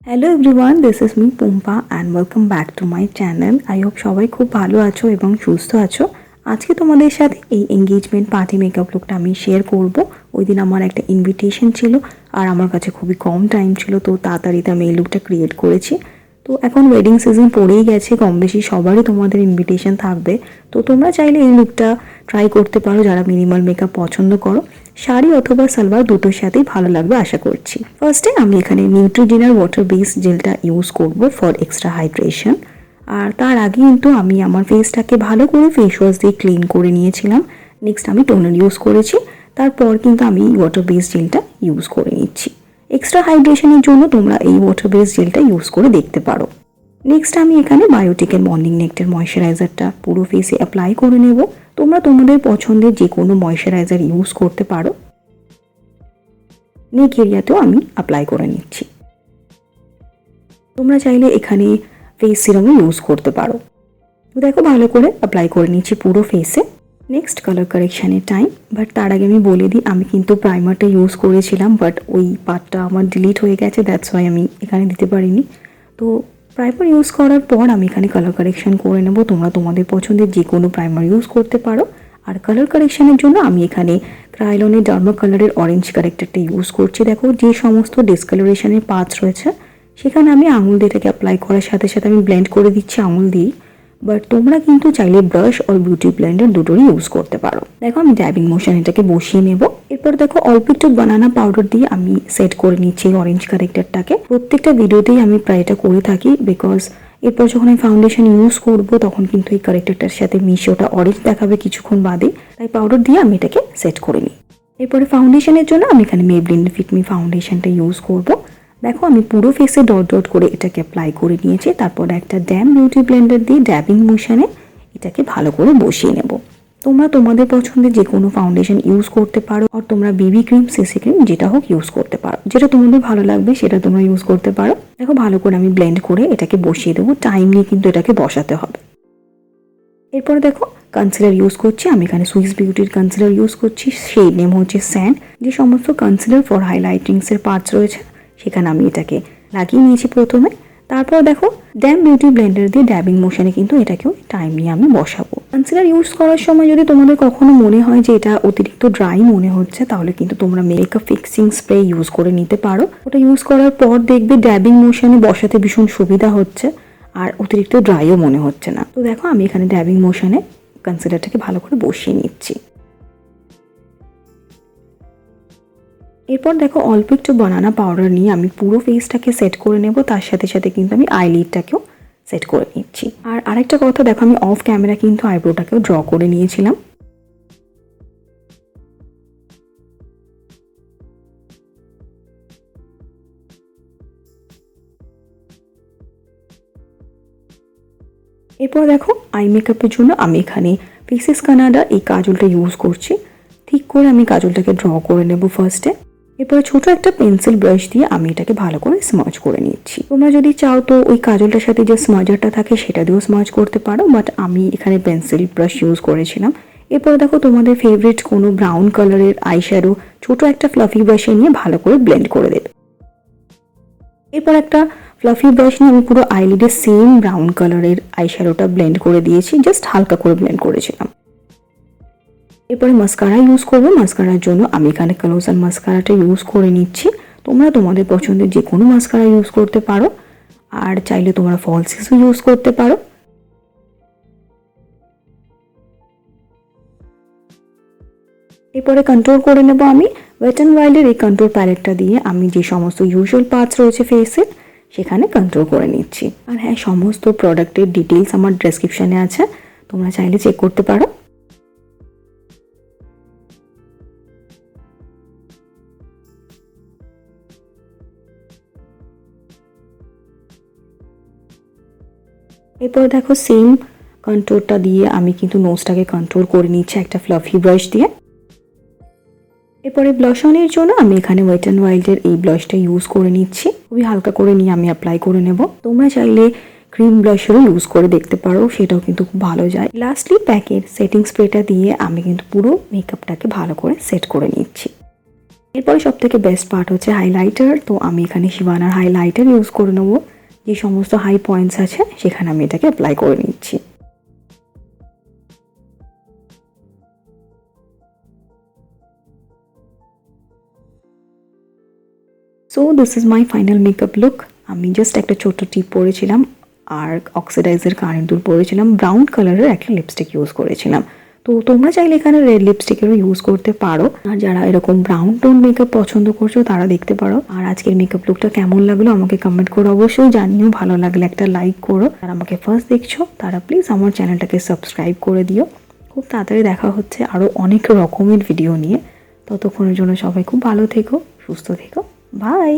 Hello everyone, this is me Pumpa and welcome back to my channel. I hope সবাই খুব ভালো আছো এবং সুস্থ আছো। আজকে তোমাদের সাথে এই এঙ্গেজমেন্ট পার্টি মেকআপ লুকটা আমি শেয়ার করব। ওই দিন আমার একটা ইনভিটেশন ছিল আর আমার কাছে খুবই কম টাইম ছিল, তো তাড়াতাড়িতে আমি এই লুকটা ক্রিয়েট করেছি। তো এখন ওয়েডিং সিজন পড়েই গেছে, কম বেশি সবারই তোমাদের ইনভিটেশন থাকবে। তো তোমরা চাইলে এই লুকটা ট্রাই করতে পারো যারা মিনিমাল মেকআপ পছন্দ করো। শাড়ি অথবা সালোয়ার দুটোর সাথেই ভালো লাগবে আশা করছি। ফার্স্টে আমি এখানে নিউট্রিজেনার ওয়াটার বেস জেলটা ইউজ করব ফর এক্সট্রা হাইড্রেশন। আর তার আগে কিন্তু আমি আমার ফেসটাকে ভালো করে ফেস ওয়াশ দিয়ে ক্লিন করে নিয়েছিলাম। নেক্সট আমি টোনার ইউজ করেছি, তারপর কিন্তু আমি ওয়াটার বেস জেলটা ইউজ করে নিচ্ছি। এক্সট্রা হাইড্রেশনের জন্য তোমরা এই ওয়াটার বেস জেলটা ইউজ করে দেখতে পারো। নেক্সট আমি এখানে বায়োটিকের মর্নিং নেক্টার ময়শ্চারাইজারটা পুরো ফেসে অ্যাপ্লাই করে নেব। তোমরা তোমাদের পছন্দের যে কোনো ময়শ্চারাইজার ইউজ করতে পারো। নেক এরিয়াতেও আমি অ্যাপ্লাই করে নিচ্ছি। তোমরা চাইলে এখানে ফেস সিরামও ইউজ করতে পারো। তো দেখো ভালো করে অ্যাপ্লাই করে নিচ্ছি পুরো ফেসে। নেক্সট কালার কারেকশানের টাইম। বাট তার আগে আমি বলে দিই, আমি কিন্তু প্রাইমারটা ইউজ করেছিলাম, বাট ওই পার্টটা আমার ডিলিট হয়ে গেছে, দ্যাটস ওয়াই আমি এখানে দিতে পারিনি। তো প্রাইমার ইউজ করার পর আমি এখানে কালার কারেকশান করে নেব। তোমরা তোমাদের পছন্দের যে কোনো প্রাইমার ইউজ করতে পারো। আর কালার কারেকশানের জন্য আমি এখানে ক্রায়োলনের ডার্মাকালারের অরেঞ্জ কারেক্টারটা ইউজ করছি। দেখো যে সমস্ত ডিসকালারেশনের পার্টস রয়েছে সেখানে আমি আঙুল দিয়ে এটাকে অ্যাপ্লাই করার সাথে সাথে আমি ব্লেন্ড করে দিচ্ছি আঙুল দিয়ে। বাট তোমরা কিন্তু চাইলে ব্রাশ আর বিউটি ব্লেন্ডার দুটোরই ইউজ করতে পারো। দেখো আমি ড্যাবিং মোশন এটাকে বসিয়ে নেব। এরপর দেখো অল্প একটু বানানা পাউডার দিয়ে আমি সেট করে নিচ্ছি এই অরেঞ্জ কারেক্টারটাকে। প্রত্যেকটা ভিডিওতেই আমি প্রায় এটা করে থাকি, বিকজ এরপর যখন আমি ফাউন্ডেশন ইউজ করব তখন কিন্তু এই কারেক্টারটার সাথে মিশে ওটা অরেঞ্জ দেখাবে কিছুক্ষণ বাদে, তাই পাউডার দিয়ে আমি এটাকে সেট করে নিই। এরপরে ফাউন্ডেশনের জন্য আমি এখানে মেবলিন ফিট মি ফাউন্ডেশনটা ইউজ করব। দেখো আমি পুরো ফেসে ডট ডট করে এটাকে অ্যাপ্লাই করে নিয়েছি। তারপর একটা ড্যাম বিউটি ব্লেন্ডার দিয়ে ড্যাবিং মোশনে এটাকে ভালো করে বসিয়ে নেব। তোমরা তোমাদের পছন্দের যে কোনো ফাউন্ডেশন ইউজ করতে পারো, আর তোমরা বেবি ক্রিম, সিসি ক্রিম যেটা হোক ইউজ করতে পারো, যেটা তোমাদের ভালো লাগবে সেটা তোমরা ইউজ করতে পারো। দেখো ভালো করে আমি ব্লেন্ড করে এটাকে বসিয়ে দেবো। টাইম নিয়ে কিন্তু এটাকে বসাতে হবে। এরপর দেখো কনসিলার ইউজ করছি। আমি এখানে সুইস বিউটির কনসিলার ইউজ করছি, সেই নেম হচ্ছে স্যান্ড। যে সমস্ত কনসিলার ফর হাইলাইটিংসের পার্টস রয়েছে সেখানে আমি এটাকে লাগিয়ে নিয়েছি প্রথমে। তারপর দেখো ড্যাম বিউটি ব্লেন্ডার দিয়ে ড্যাবিং মোশনে কিন্তু এটাকেও টাইম নিয়ে আমি বসাবো। কনসিলার ইউজ করার সময় যদি তোমাদের কখনো মনে হয় যে এটা অতিরিক্ত ড্রাই মনে হচ্ছে, তাহলে কিন্তু তোমরা মেকআপ ফিক্সিং স্প্রে ইউজ করে নিতে পারো। ওটা ইউজ করার পর দেখবে ড্যাবিং মোশনে বসাতে ভীষণ সুবিধা হচ্ছে আর অতিরিক্ত ড্রাইও মনে হচ্ছে না। তো দেখো আমি এখানে ড্যাবিং মোশনে কনসিলারটাকে ভালো করে বসিয়ে নিচ্ছি। এরপর দেখো অল্প একটু বানানা পাউডার নিয়ে আমি পুরো ফেসটাকে সেট করে নেব। তার সাথে সাথে কিন্তু আমি আইলিডটাকেও সেট করে নিচ্ছি। আর আরেকটা কথা, দেখো আমি অফ ক্যামেরা কিন্তু আইব্রোটাকেও ড্র করে নিয়েছিলাম। এরপর দেখো আই মেকআপের জন্য আমি এখানে ফেসেস কানাডা এই কাজলটা ইউজ করছি। ঠিক করে আমি কাজলটাকে ড্র করে নেব ফার্স্টে। এরপরে ছোট একটা পেন্সিল ব্রাশ দিয়ে আমি এটাকে ভালো করে স্মাজ করে নিচ্ছি। তোমরা যদি চাও তো ওই কাজলটার সাথে যে স্মাজারটা থাকে সেটা দিয়েও স্মাজ করতে পারো, বাট আমি এখানে পেন্সিল ব্রাশ ইউজ করেছিলাম। এরপর দেখো তোমাদের ফেভারিট কোনো ব্রাউন কালারের আইশ্যাডো ছোট একটা ফ্লাফি ব্রাশে নিয়ে ভালো করে ব্লেন্ড করে দেবে। এরপর একটা ফ্লাফি ব্রাশ নিয়ে আমি পুরো আইলিডে সেম ব্রাউন কালারের আইশ্যাডোটা ব্লেন্ড করে দিয়েছি, জাস্ট হালকা করে ব্লেন্ড করেছিলাম। এরপরে মাস্কারা ইউজ করবো। মাস্কারার জন্য আমি এখানে কলোসাল মাস্কারাটা ইউজ করে নিচ্ছি। তোমরা তোমাদের পছন্দের যে কোনো মাস্কারা ইউজ করতে পারো, আর চাইলে তোমরা ফলসিসও ইউজ করতে পারো। এরপরে কন্ট্রোল করে নেব আমি ওয়েট অ্যান্ড ওয়াইল্ডের এই কন্ট্রোল প্যালেটটা দিয়ে। আমি যে সমস্ত ইউজুয়াল পার্টস রয়েছে ফেসের সেখানে কন্ট্রোল করে নিচ্ছি। আর হ্যাঁ, সমস্ত প্রোডাক্টের ডিটেলস আমার ডেসক্রিপশানে আছে, তোমরা চাইলে চেক করতে পারো। এরপর দেখো সেম কন্ট্রোলটা দিয়ে আমি কিন্তু নোজটাকে কন্ট্রোল করে নিচ্ছি একটা ফ্লাফি ব্রাশ দিয়ে। এরপরে ব্লাশ অনের জন্য আমি এখানে ওয়েট অ্যান্ড ওয়াইল্ডের এই ব্লাশটা ইউজ করে নিচ্ছি। খুবই হালকা করে নিয়ে আমি অ্যাপ্লাই করে নেব। তোমরা চাইলে ক্রিম ব্লাশারও ইউজ করে দেখতে পারো, সেটাও কিন্তু খুব ভালো যায়। লাস্টলি প্যাকের সেটিং স্প্রেটা দিয়ে আমি কিন্তু পুরো মেকআপটাকে ভালো করে সেট করে নিচ্ছি। এরপরে সব থেকে বেস্ট পার্ট হচ্ছে হাইলাইটার। তো আমি এখানে শিবানার হাইলাইটার ইউজ করে নেবো। যে সমস্ত হাই পয়েন্টস আছে সেখানে আমি এটাকে অ্যাপ্লাই করে নিচ্ছি। So this is my final makeup look. আমি জাস্ট একটা ছোট্ট টিপ পরেছিলাম আর অক্সিডাইজার কারেন্টুল পরেছিলাম, ব্রাউন কালারের একটা লিপস্টিক ইউজ করেছিলাম। তো তোমরা চাইলে এখানে রেড লিপস্টিকেরও ইউজ করতে পারো, আর যারা এরকম ব্রাউন টোন মেকআপ পছন্দ করছো তারা দেখতে পারো। আর আজকের মেকআপ লুকটা কেমন লাগলো আমাকে কমেন্ট করে অবশ্যই জানিও। ভালো লাগলে একটা লাইক করো। আর আমাকে ফার্স্ট দেখছো তারা প্লিজ আমার চ্যানেলটাকে সাবস্ক্রাইব করে দিও। খুব তাড়াতাড়ি দেখা হচ্ছে আরও অনেক রকমের ভিডিও নিয়ে। ততক্ষণের জন্য সবাই খুব ভালো থেকো, সুস্থ থেকো, বাই।